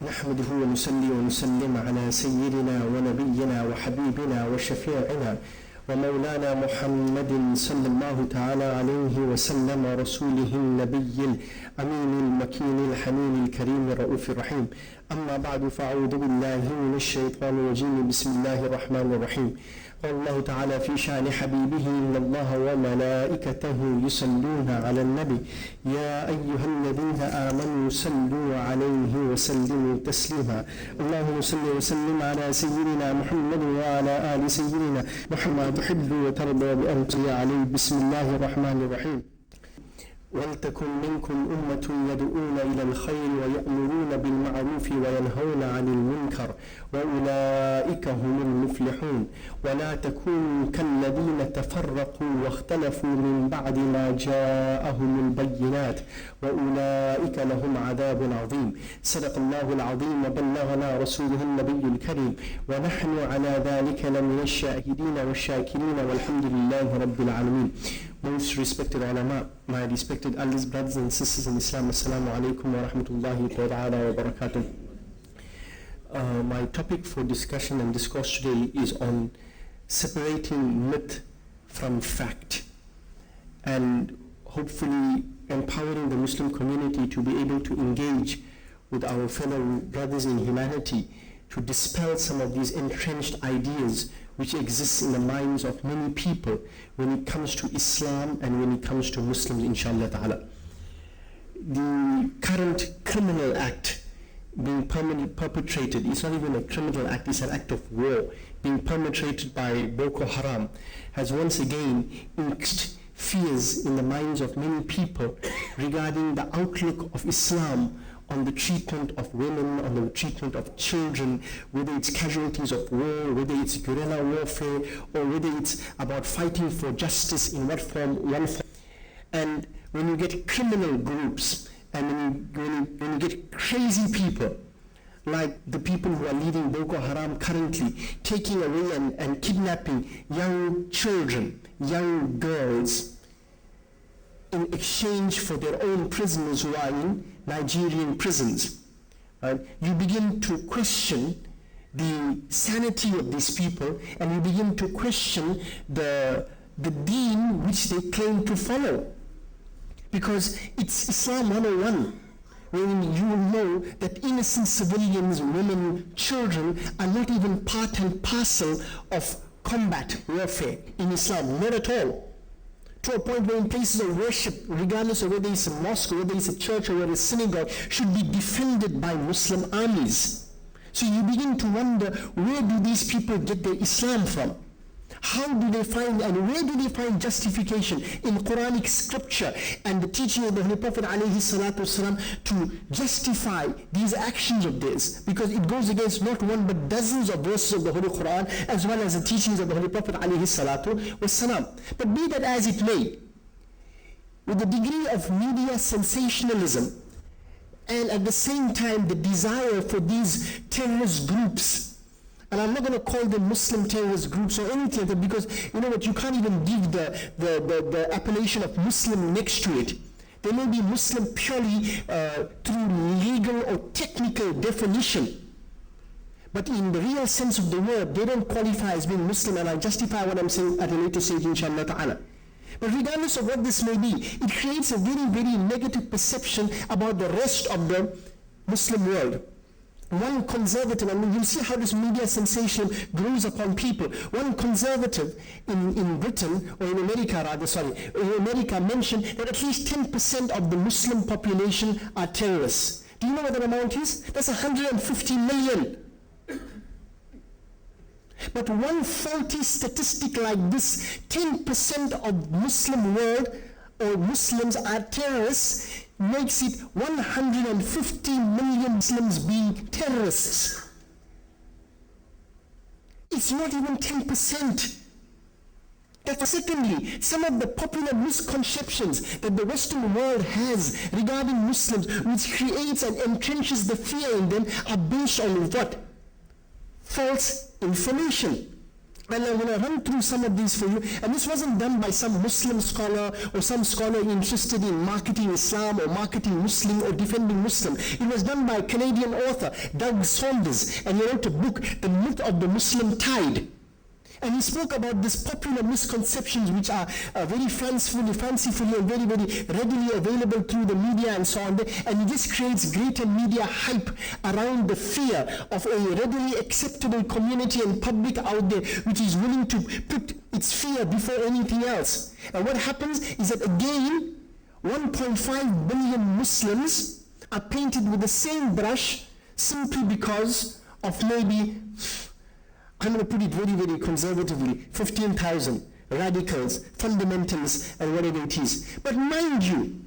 نحمده ونصلي ونسلم على سيدنا ونبينا وحبيبنا وشفيعنا ومولانا محمد صلى الله تعالى عليه وسلم رسوله النبي الأمين المكين الحنين الكريم الرؤوف الرحيم. أما بعد فأعوذ بالله من الشيطان الرجيم. بسم الله الرحمن الرحيم. قال الله تعالى في شأن حبيبه إن الله وملائكته يصلون على النبي يا أيها الذين آمنوا صلوا عليه وسلموا تسليما. اللهم صل وسلم على سيدنا محمد وعلى آل سيدنا محمد تحب وترضى بأن تصلي عليه. بسم الله الرحمن الرحيم. ولتكن منكم أمة يدعون إلى الخير ويأمرون بالمعروف وينهون عن المنكر وأولئك هم المفلحون. ولا تكونوا كالذين تفرقوا واختلفوا من بعد ما جاءهم البينات وأولئك لهم عذاب عظيم. صدق الله العظيم وبلغنا رسوله النبي الكريم ونحن على ذلك لمن الشاهدين والشاكرين والحمد لله رب العالمين. Most respected ulama, my respected elders, brothers and sisters in Islam, Assalamu alaikum wa rahmatullahi wa barakatuh. My topic for discussion and discourse today is on separating myth from fact and hopefully empowering the Muslim community to be able to engage with our fellow brothers in humanity to dispel some of these entrenched ideas which exist in the minds of many people when it comes to Islam and when it comes to Muslims, inshallah ta'ala. The current criminal act being perpetrated, it's not even a criminal act, it's an act of war being perpetrated by Boko Haram, has once again increased fears in the minds of many people regarding the outlook of Islam on the treatment of women, on the treatment of children, whether it's casualties of war, whether it's guerrilla warfare, or whether it's about fighting for justice in what form, one form. And when you get criminal groups, and when you get crazy people, like the people who are leading Boko Haram currently, taking away and kidnapping young children, young girls, in exchange for their own prisoners who are in Nigerian prisons, you begin to question the sanity of these people, and you begin to question the deen which they claim to follow, because it's Islam 101. When you know that innocent civilians, women, children are not even part and parcel of combat warfare in Islam, not at all. To a point where in places of worship, regardless of whether it's a mosque, or whether it's a church, or whether it's a synagogue, should be defended by Muslim armies. So you begin to wonder, where do these people get their Islam from? How do they find, and where do they find justification in Quranic scripture and the teaching of the Holy Prophet ﷺ to justify these actions of theirs? Because it goes against not one but dozens of verses of the Holy Quran, as well as the teachings of the Holy Prophet ﷺ. But be that as it may, with the degree of media sensationalism and at the same time the desire for these terrorist groups, and I'm not going to call them Muslim terrorist groups or anything, because you know what, you can't even give the appellation of Muslim next to it. They may be Muslim purely through legal or technical definition, but in the real sense of the word, they don't qualify as being Muslim, and I'll justify what I'm saying at a later stage, inshallah ta'ala. But regardless of what this may be, it creates a very, very negative perception about the rest of the Muslim world. One conservative, I mean, you'll see how this media sensation grows upon people. One conservative in Britain, or in America rather, in America mentioned that at least 10% of the Muslim population are terrorists. Do you know what that amount is? That's 150 million. But one faulty statistic like this, 10% of Muslim world or Muslims are terrorists, makes it 150 million Muslims being terrorists. It's not even 10%. Secondly, some of the popular misconceptions that the Western world has regarding Muslims, which creates and entrenches the fear in them, are based on what? False information. And I'm going to run through some of these for you. And this wasn't done by some Muslim scholar or some scholar interested in marketing Islam or marketing Muslim or defending Muslim. It was done by a Canadian author, Doug Saunders, and he wrote a book, The Myth of the Muslim Tide. And he spoke about these popular misconceptions which are very fancifully and very, very readily available through the media and so on. And he just creates greater media hype around the fear of a readily acceptable community and public out there which is willing to put its fear before anything else. And what happens is that again, 1.5 billion Muslims are painted with the same brush simply because of maybe, I'm going to put it very, very conservatively, 15,000 radicals, fundamentalists, and whatever it is. But mind you,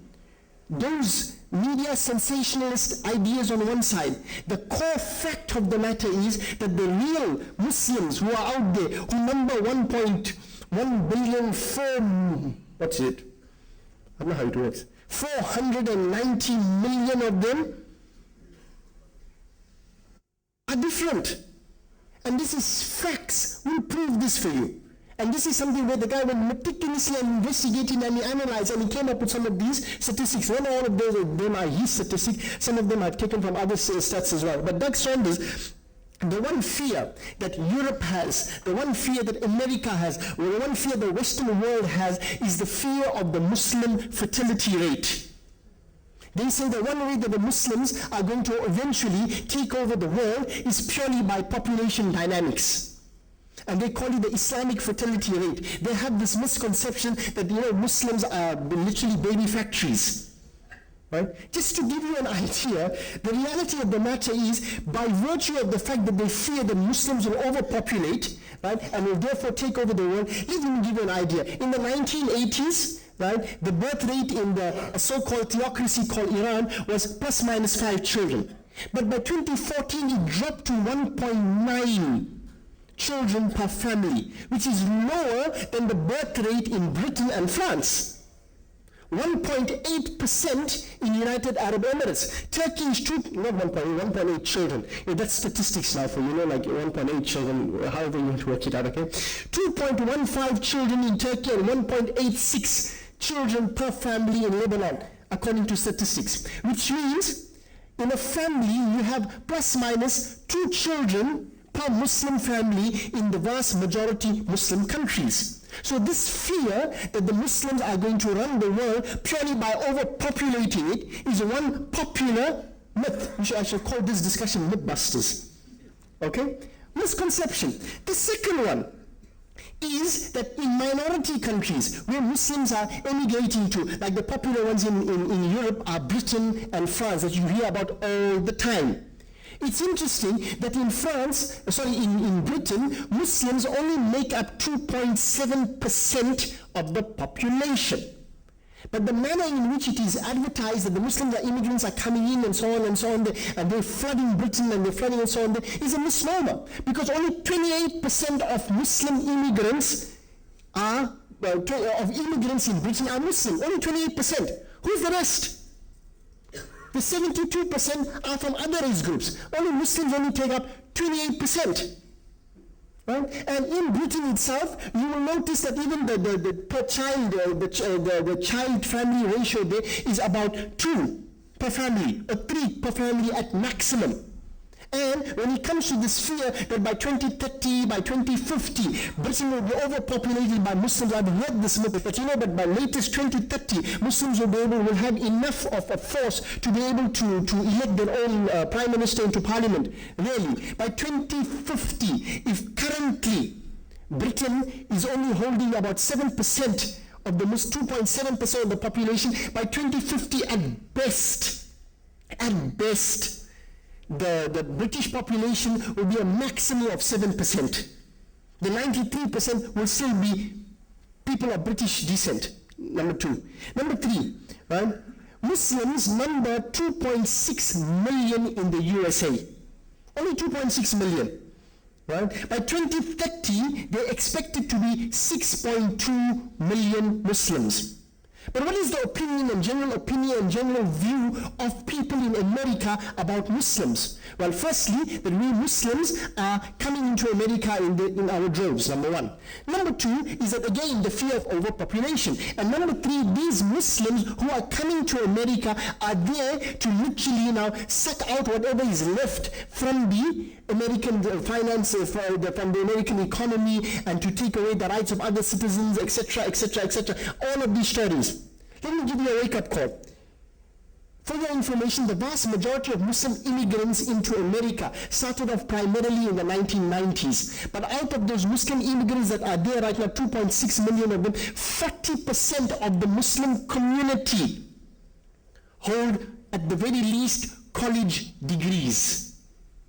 those media sensationalist ideas on one side, the core fact of the matter is that the real Muslims who are out there, who number 1.1 billion, what's it? I don't know how it works. 490 million of them are different. And this is facts. We'll prove this for you. And this is something where the guy went meticulously and investigating and he analyzed and he came up with some of these statistics. Not all of them are his statistics. Some of them are taken from other stats as well. But Doug Saunders, the one fear that Europe has, the one fear that America has, or the one fear the Western world has is the fear of the Muslim fertility rate. They say that one way that the Muslims are going to eventually take over the world is purely by population dynamics. And they call it the Islamic fertility rate. They have this misconception that, Muslims are literally baby factories. Right? Just to give you an idea, the reality of the matter is, by virtue of the fact that they fear that Muslims will overpopulate, right, and will therefore take over the world, let me give you an idea. In the 1980s, right, the birth rate in the so-called theocracy called Iran was plus minus 5 children. But by 2014, it dropped to 1.9 children per family, which is lower than the birth rate in Britain and France. 1.8% in United Arab Emirates. Turkey is not 1.8 children. That's statistics now for like 1.8 children, however you want to work it out, okay? 2.15 children in Turkey and 1.86 children per family in Lebanon, according to statistics. Which means, in a family, you have plus minus 2 children per Muslim family in the vast majority Muslim countries. So this fear that the Muslims are going to run the world purely by overpopulating it is one popular myth. I shall call this discussion Mythbusters. Okay? Misconception. The second one is that in minority countries where Muslims are emigrating to, like the popular ones in Europe are Britain and France that you hear about all the time. It's interesting that in Britain, Muslims only make up 2.7% of the population. But the manner in which it is advertised that the Muslims are immigrants are coming in and so on, and they're flooding Britain and they're flooding and so on, is a misnomer. Because only 28% of Muslim immigrants of immigrants in Britain are Muslim. Only 28%. Who's the rest? The 72% are from other race groups. Only Muslims only take up 28%. Right? And in Britain itself, you will notice that even the per child, the child family ratio there is about 2 per family, or 3 per family at maximum. And when it comes to this fear that by 2030, by 2050, Britain will be overpopulated by Muslims, I've heard this myth, but by latest 2030, Muslims will have enough of a force to be able to elect their own prime minister into parliament. Really, by 2050, if currently Britain is only holding about 7% of the 2.7% of the population, by 2050 at best, the British population will be a maximum of 7%. The 93% will still be people of British descent, number 2. Number 3, right? Muslims number 2.6 million in the USA. Only 2.6 million. Right? By 2030, they're expected to be 6.2 million Muslims. But what is the opinion and general view of people in America about Muslims? Well, firstly, that we Muslims are coming into America in our droves, number one. Number two is that, again, the fear of overpopulation. And number three, these Muslims who are coming to America are there to literally now suck out whatever is left from the American finance, from the American economy, and to take away the rights of other citizens, etc., etc., etc. All of these stories. Let me give you a wake-up call. For your information, the vast majority of Muslim immigrants into America started off primarily in the 1990s. But out of those Muslim immigrants that are there right now, 2.6 million of them, 40% of the Muslim community hold, at the very least, college degrees.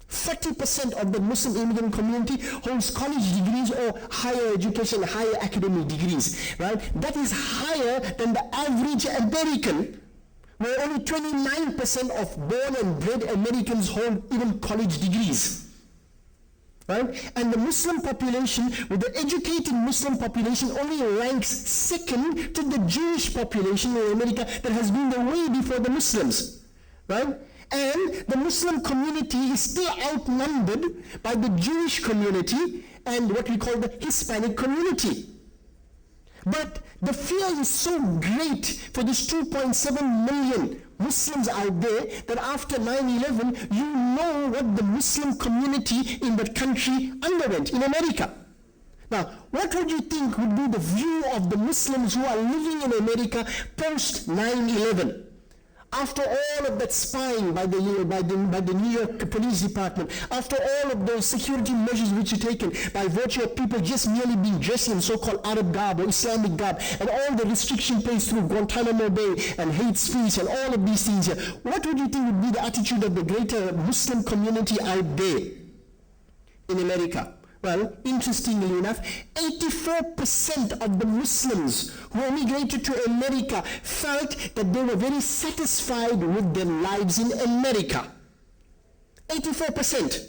30% of the Muslim immigrant community holds college degrees or higher education, higher academic degrees, right? That is higher than the average American, where only 29% of born and bred Americans hold even college degrees, right? And the Muslim population, with the educated Muslim population, only ranks second to the Jewish population in America that has been there way before the Muslims, right? And the Muslim community is still outnumbered by the Jewish community and what we call the Hispanic community. But the fear is so great for these 2.7 million Muslims out there that after 9/11, you know what the Muslim community in that country underwent in America. Now, what would you think would be the view of the Muslims who are living in America post 9/11? After all of that spying by the New York Police Department, after all of those security measures which are taken by virtue of people just merely being dressed in so-called Arab garb or Islamic garb, and all the restriction placed through Guantanamo Bay and hate speech and all of these things here, what would you think would be the attitude of the greater Muslim community out there in America? Well, interestingly enough, 84% of the Muslims who emigrated to America felt that they were very satisfied with their lives in America. 84%.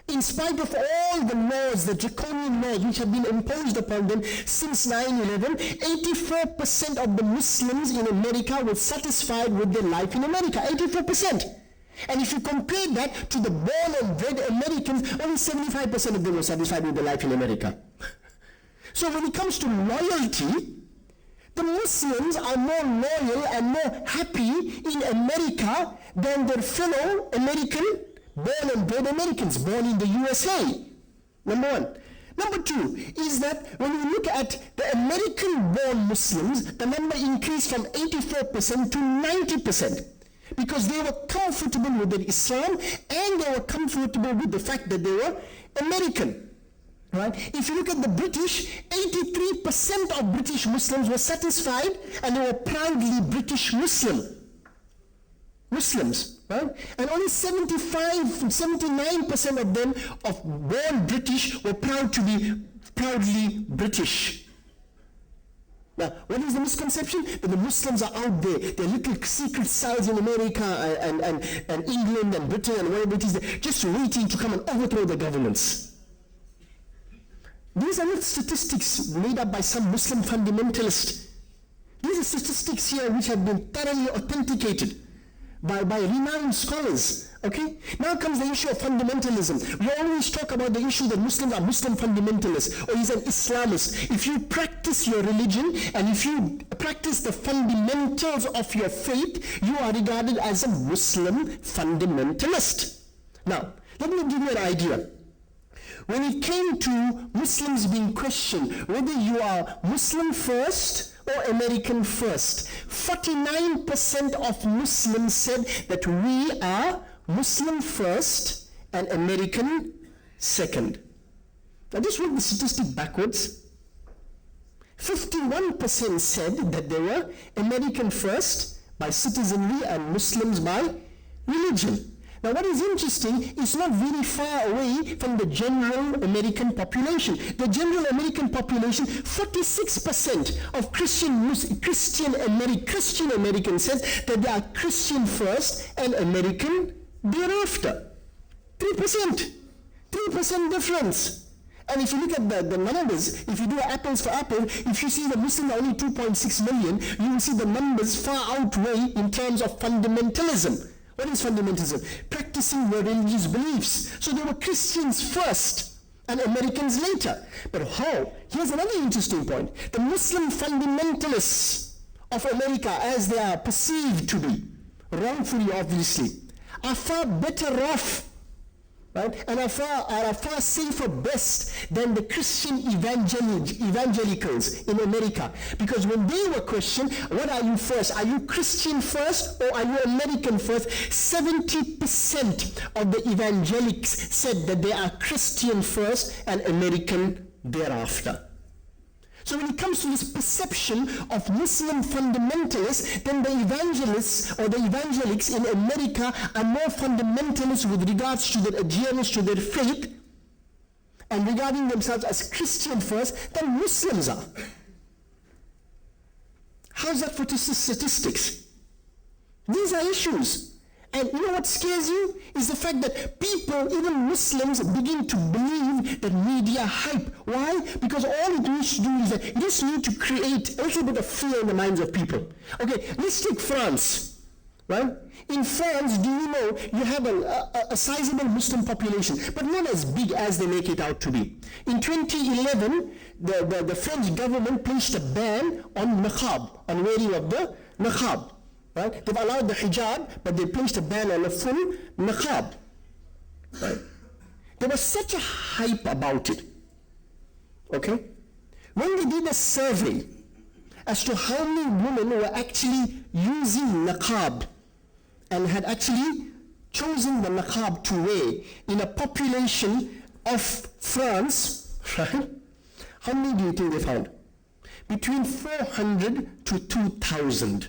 In spite of all the laws, the draconian laws which have been imposed upon them since 9/11, 84% of the Muslims in America were satisfied with their life in America. 84%. And if you compare that to the born and bred Americans, only 75% of them were satisfied with their life in America. So when it comes to loyalty, the Muslims are more loyal and more happy in America than their fellow American, born and bred Americans, born in the USA. Number one. Number two is that when we look at the American-born Muslims, the number increased from 84% to 90%. Because they were comfortable with their Islam and they were comfortable with the fact that they were American. Right? If you look at the British, 83% of British Muslims were satisfied and they were proudly British Muslims. Right? And only 79% of them, of born British, were proud to be proudly British. Now, what is the misconception? That the Muslims are out there, their little secret cells in America and England and Britain and wherever it is, just waiting to come and overthrow the governments. These are not statistics made up by some Muslim fundamentalist. These are statistics here which have been thoroughly authenticated by renowned scholars. Okay? Now comes the issue of fundamentalism. We always talk about the issue that Muslims are Muslim fundamentalists or he's an Islamist. If you practice your religion and if you practice the fundamentals of your faith, you are regarded as a Muslim fundamentalist. Now, let me give you an idea. When it came to Muslims being questioned whether you are Muslim first or American first, 49% of Muslims said that we are Muslim first and American second. Now just work the statistic backwards. 51% said that they were American first by citizenry and Muslims by religion. Now what is interesting is not very far away from the general American population. The general American population, 46% of Christian Americans says that they are Christian first and American thereafter. 3% difference. And if you look at the numbers, if you do apples for apple, if you see the Muslims are only 2.6 million, you will see the numbers far outweigh in terms of fundamentalism. What is fundamentalism? Practicing their religious beliefs. So they were Christians first and Americans later. But how? Here's another interesting point. The Muslim fundamentalists of America, as they are perceived to be, wrongfully obviously, are far better off, right, and are far safer best than the Christian evangelicals in America. Because when they were questioned, what are you first? Are you Christian first or are you American first? 70% of the evangelics said that they are Christian first and American thereafter. So when it comes to this perception of Muslim fundamentalists, then the evangelists or the evangelics in America are more fundamentalist with regards to their adherence to their faith and regarding themselves as Christian first than Muslims are. How's that for statistics? These are issues. And you know what scares you? Is the fact that people, even Muslims, begin to believe that media hype. Why? Because all it needs to do is that you just need to create a little bit of fear in the minds of people. Okay, let's take France, right? In France, do you know, you have a sizable Muslim population, but not as big as they make it out to be. In 2011, the French government placed a ban on niqab, on wearing of the niqab. Right? They've allowed the hijab, but they placed a ban on a full niqab. Right? There was such a hype about it. Okay? When they did a survey as to how many women were actually using niqab and had actually chosen the niqab to wear in a population of France, right? How many do you think they found? Between 400 to 2,000.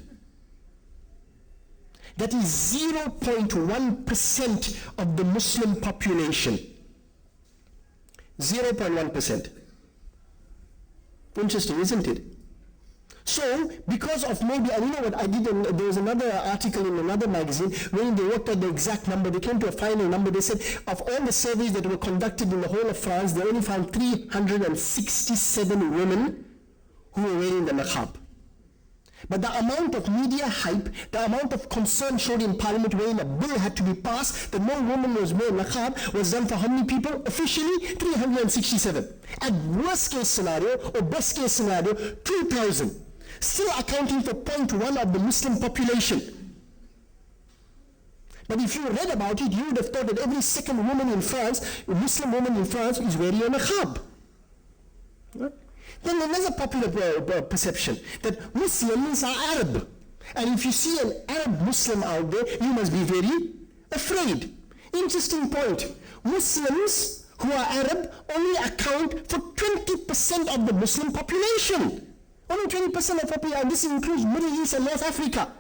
That is 0.1% of the Muslim population. 0.1%. Interesting, isn't it? So, because of maybe, and you know what, there was another article in another magazine, when they worked out the exact number, they came to a final number, they said, of all the surveys that were conducted in the whole of France, they only found 367 women who were wearing the niqab. But the amount of media hype, the amount of concern showed in Parliament when a bill had to be passed that no woman was wearing niqab was done for how many people? Officially, 367. At worst case scenario, or best case scenario, 2,000. Still accounting for 0.1 of the Muslim population. But if you read about it, you would have thought that every second woman in France, a Muslim woman in France, is wearing a niqab. Right? Then another popular perception that Muslims are Arab. And if you see an Arab Muslim out there, you must be very afraid. Interesting point. Muslims who are Arab only account for 20% of the Muslim population. Only 20% of the population, and this includes Middle East and North Africa.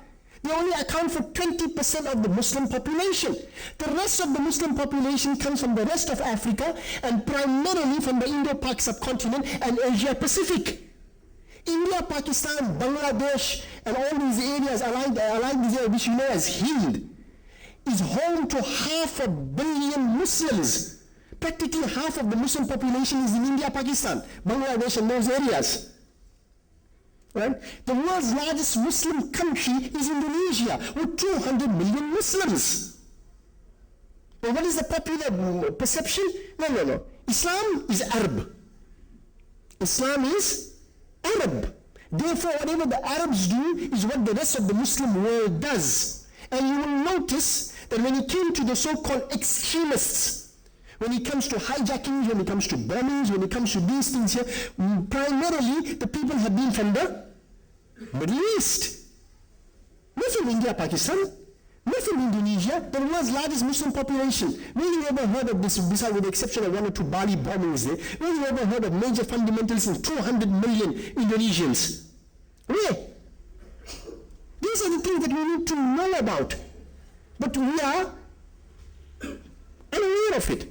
They only account for 20% of the Muslim population. The rest of the Muslim population comes from the rest of Africa and primarily from the Indo-Pak subcontinent and Asia Pacific. India, Pakistan, Bangladesh, and all these areas allied with which you know as Hind, is home to 500 million Muslims. Practically half of the Muslim population is in India, Pakistan, Bangladesh, and those areas. Right? The world's largest Muslim country is Indonesia, with 200 million Muslims. But what is the popular perception? No. Islam is Arab. Islam is Arab. Therefore, whatever the Arabs do is what the rest of the Muslim world does. And you will notice that when it came to the so-called extremists, when it comes to hijackings, when it comes to bombings, when it comes to these things here, primarily the people have been from the Middle East. Not from India, Pakistan, not from Indonesia, the world's largest Muslim population. When you ever heard of this, besides with the exception of 1 or 2 Bali bombings there, when you ever heard of major fundamentalists in 200 million Indonesians? Where? These are the things that we need to know about. But we are unaware of it.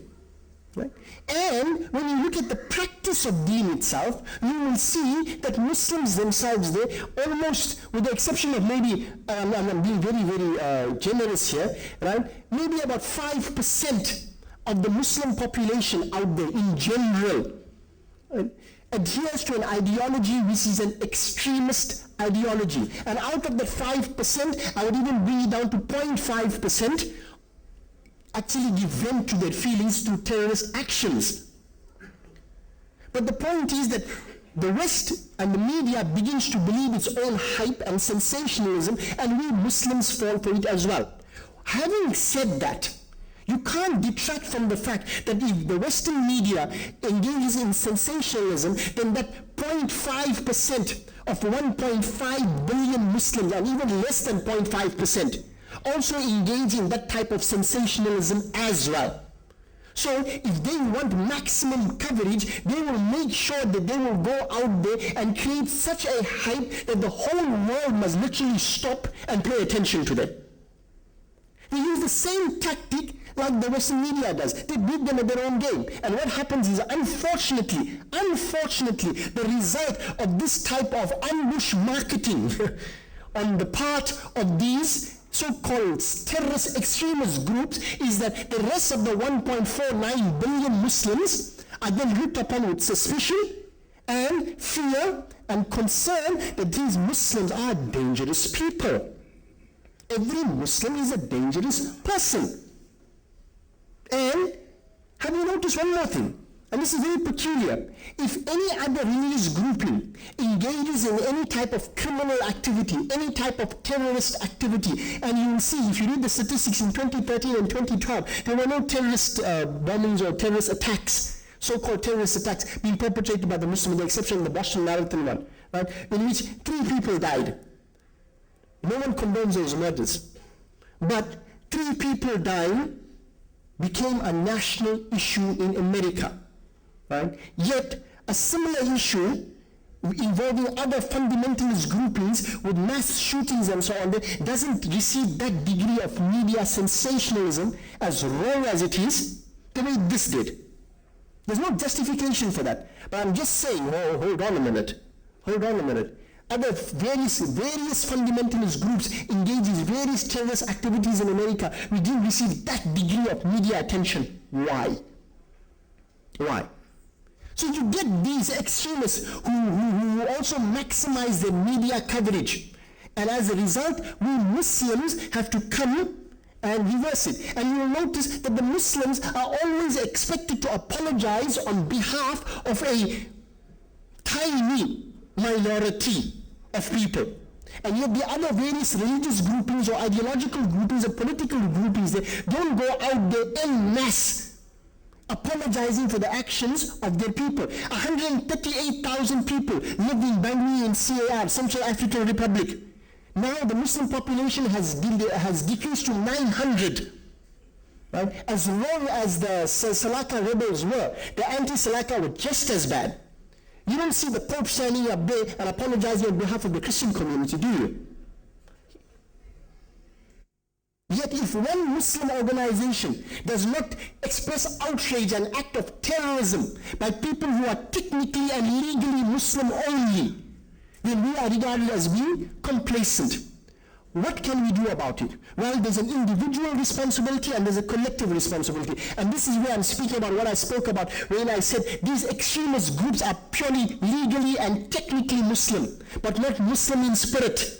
Right? And when you look at the practice of deen itself, you will see that Muslims themselves, they almost, with the exception of maybe, I'm being very, very generous here, right? Maybe about 5% of the Muslim population out there in general adheres to an ideology which is an extremist ideology. And out of the 5%, I would even bring it down to 0.5%, actually give vent to their feelings through terrorist actions. But the point is that the West and the media begins to believe its own hype and sensationalism, and we Muslims fall for it as well. Having said that, you can't detract from the fact that if the Western media engages in sensationalism, then that 0.5% of 1.5 billion Muslims, and even less than 0.5%, also engage in that type of sensationalism as well. So if they want maximum coverage, they will make sure that they will go out there and create such a hype that the whole world must literally stop and pay attention to them. They use the same tactic like the Western media does. They beat them at their own game. And what happens is, unfortunately, the result of this type of ambush marketing on the part of these so-called terrorist extremist groups is that the rest of the 1.49 billion Muslims are then looked upon with suspicion and fear and concern that these Muslims are dangerous people. Every Muslim is a dangerous person. And have you noticed one more thing? And this is very peculiar. If any other religious grouping engages in any type of criminal activity, any type of terrorist activity, and you will see, if you read the statistics in 2013 and 2012, there were no terrorist bombings or terrorist attacks, so-called terrorist attacks, being perpetrated by the Muslims, with the exception of the Boston Marathon one, right, in which 3 people died. No one condones those murders. But 3 people dying became a national issue in America. Right? Yet, a similar issue involving other fundamentalist groupings with mass shootings and so on that doesn't receive that degree of media sensationalism, as raw as it is, the way this did. There's no justification for that. But I'm just saying, oh, hold on a minute. Other various fundamentalist groups engage in various terrorist activities in America. We didn't receive that degree of media attention. Why? So you get these extremists who also maximize their media coverage. And as a result, we Muslims have to come and reverse it. And you will notice that the Muslims are always expected to apologize on behalf of a tiny minority of people. And yet the other various religious groupings or ideological groupings or political groupings, they don't go out there en masse apologizing for the actions of their people. 138,000 people lived in Bangui in CAR, Central African Republic. Now the Muslim population has decreased to 900. Right? As long as the Salaka rebels were, the anti-Salaka were just as bad. You don't see the Pope standing up there and apologizing on behalf of the Christian community, do you? Yet if one Muslim organization does not express outrage and act of terrorism by people who are technically and legally Muslim only, then we are regarded as being complacent. What can we do about it? Well, there's an individual responsibility and there's a collective responsibility. And this is where I'm speaking about what I spoke about when I said these extremist groups are purely legally and technically Muslim, but not Muslim in spirit.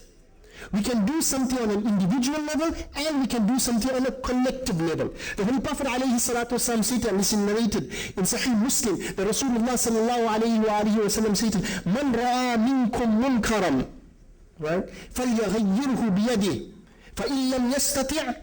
We can do something on an individual level and we can do something on a collective level. The Holy Prophet ﷺ said, and this is narrated in Sahih Muslim, the Rasulullah ﷺ said, Man ra'a minkum munkaran, right? فَلْيَغَيِّرْهُ بِيَدِهِ فَإِن لَمْ يَسْتَطِعْ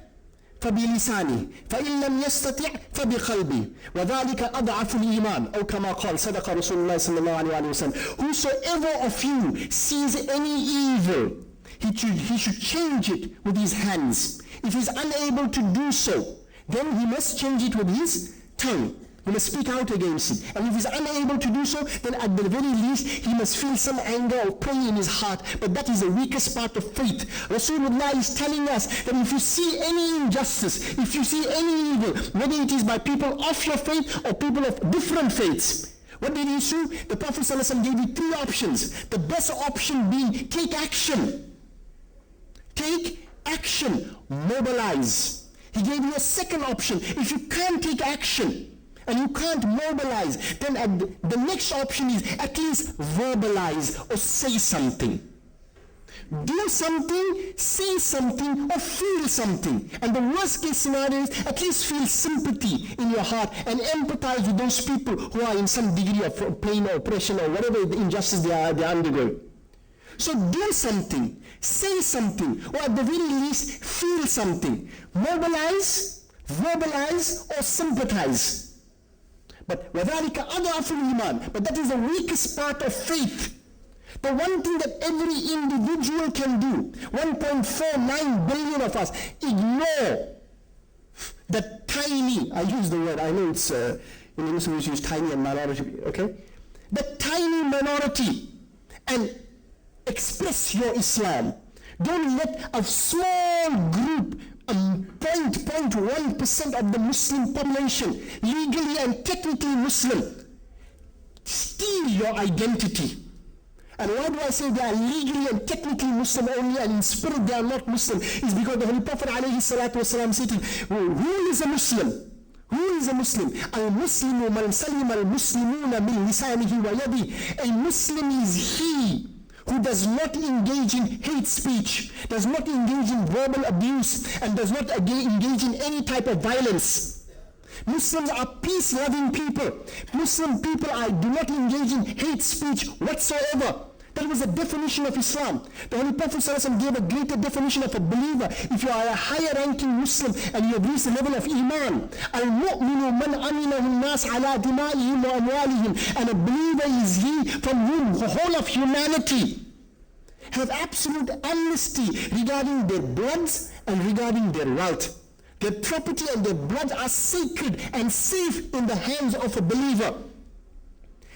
فبلسانه فإن لم يستطع فبقلبه وذلك أضعف الإيمان أو كما قال صدق رسول الله صلى الله عليه وسلم. Whosoever of you sees any evil, he should change it with his hands. If he's unable to do so, then he must change it with his tongue. He must speak out against it. And if he's unable to do so, then at the very least, he must feel some anger or pain in his heart. But that is the weakest part of faith. Rasulullah is telling us that if you see any injustice, if you see any evil, whether it is by people of your faith or people of different faiths, what did he do? The Prophet ﷺ gave you 3 options. The best option being take action. Take action. Mobilize. He gave you a second option. If you can't take action, and you can't mobilize, then the next option is at least verbalize or say something. Do something, say something, or feel something. And the worst case scenario is at least feel sympathy in your heart and empathize with those people who are in some degree of pain or oppression or whatever the injustice they are undergoing. So do something, say something, or at the very least feel something. Mobilize, verbalize, or sympathize. But وَذَلِكَ أَضْعَفُ الْإِيمَانِ. But that is the weakest part of faith. The one thing that every individual can do, 1.49 billion of us, ignore the tiny, I use the word, I know it's, in English we use tiny and minority, okay? The tiny minority, and express your Islam. Don't let a small group, 0.1% of the Muslim population, legally and technically Muslim, steal your identity. And why do I say they are legally and technically Muslim only, and in spirit they are not Muslim? Is because the Holy Prophet ﷺ said, who is a Muslim? Who is a Muslim? Al-Muslimu man salima al-Muslimuna min lisanihi wa yadi. A Muslim is he who does not engage in hate speech, does not engage in verbal abuse, and does not engage in any type of violence. Muslims are peace-loving people. Muslim people do not engage in hate speech whatsoever. That was the definition of Islam. The Holy Prophet ﷺ gave a greater definition of a believer. If you are a higher ranking Muslim and you have reached the level of Iman, al-mu'minu man aminahu an-nas ala dima'ihim wa amwalihim, and a believer is he from whom the whole of humanity have absolute amnesty regarding their bloods and regarding their wealth. Their property and their blood are sacred and safe in the hands of a believer.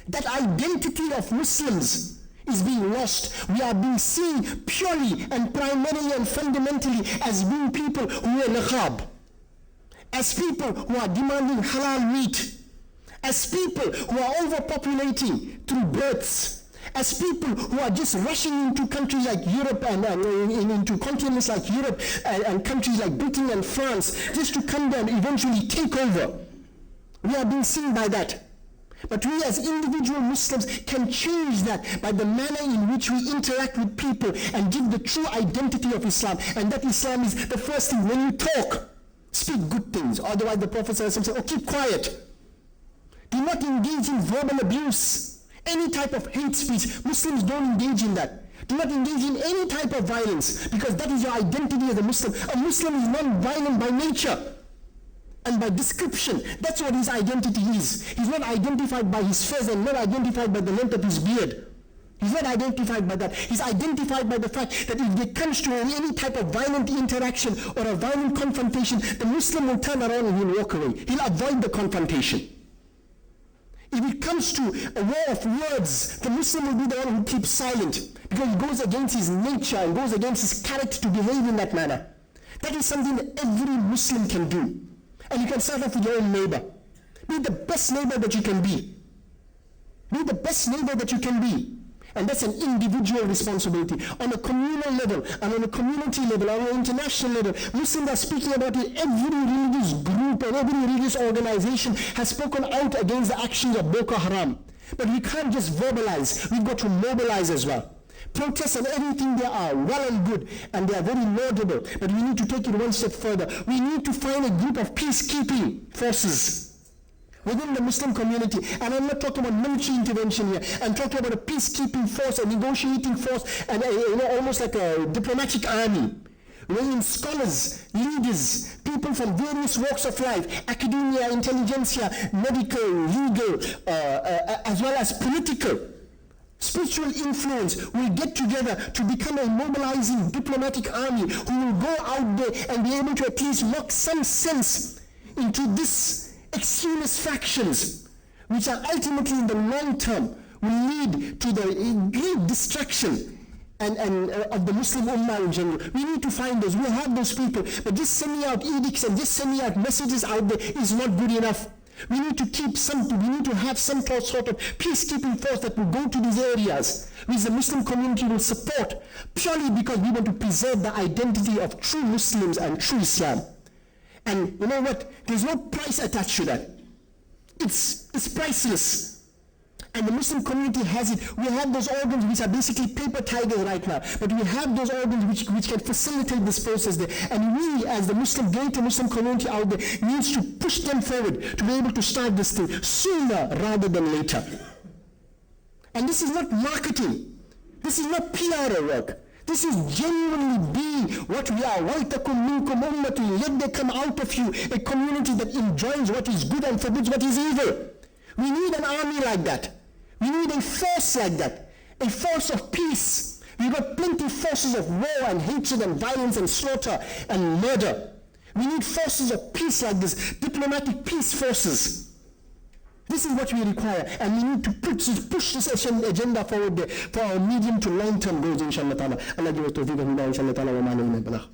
That identity of Muslims is being lost. We are being seen purely and primarily and fundamentally as being people who wear niqab, as people who are demanding halal meat, as people who are overpopulating through births, as people who are just rushing into countries like Europe and into continents like Europe and countries like Britain and France just to come down and eventually take over. We are being seen by that. But we as individual Muslims can change that by the manner in which we interact with people and give the true identity of Islam. And that Islam is the first thing. When you talk, speak good things. Otherwise the Prophet said, oh, keep quiet. Do not engage in verbal abuse. Any type of hate speech. Muslims don't engage in that. Do not engage in any type of violence, because that is your identity as a Muslim. A Muslim is non-violent by nature and by description. That's what his identity is. He's not identified by his face and not identified by the length of his beard. He's not identified by that. He's identified by the fact that if there comes to any type of violent interaction or a violent confrontation, the Muslim will turn around and he'll walk away. He'll avoid the confrontation. If it comes to a war of words, the Muslim will be the one who keeps silent, because it goes against his nature and goes against his character to behave in that manner. That is something that every Muslim can do. And you can start off with your own neighbor. Be the best neighbor that you can be. Be the best neighbor that you can be. And that's an individual responsibility. On a communal level, and on a community level, on an international level, Muslims are speaking about it. Every religious group and every religious organization has spoken out against the actions of Boko Haram. But we can't just verbalize. We've got to mobilize as well. Protests and everything they are well and good, and they are very laudable, but we need to take it one step further. We need to find a group of peacekeeping forces within the Muslim community. And I'm not talking about military intervention here. I'm talking about a peacekeeping force, a negotiating force, and almost like a diplomatic army, wherein scholars, leaders, people from various walks of life, academia, intelligentsia, medical, legal, as well as political, spiritual influence will get together to become a mobilizing diplomatic army who will go out there and be able to at least knock some sense into this extremist factions, which are ultimately in the long term will lead to the great destruction and of the Muslim Ummah in general. We need to find those. We'll have those people, but just sending out edicts and just sending out messages out there is not good enough. We need to keep something. We need to have some sort of peacekeeping force that will go to these areas, which the Muslim community will support, purely because we want to preserve the identity of true Muslims and true Islam. And you know what? There's no price attached to that. It's priceless. And the Muslim community has it. We have those organs which are basically paper tigers right now, but we have those organs which can facilitate this process there. And we, as the greater Muslim community out there, needs to push them forward to be able to start this thing sooner rather than later. And this is not marketing. This is not PR work. This is genuinely be what we are. وَلْتَكُمْ مِنْكُمْ أُمَّةٌ. Let there come out of you a community that enjoys what is good and forbids what is evil. We need an army like that. We need a force like that, a force of peace. We've got plenty of forces of war and hatred and violence and slaughter and murder. We need forces of peace like this, diplomatic peace forces. This is what we require, and we need to push this agenda forward there for our medium to long-term goals, inshallah ta'ala. Allah give us tawfiq, inshallah ta'ala, wa ma'ana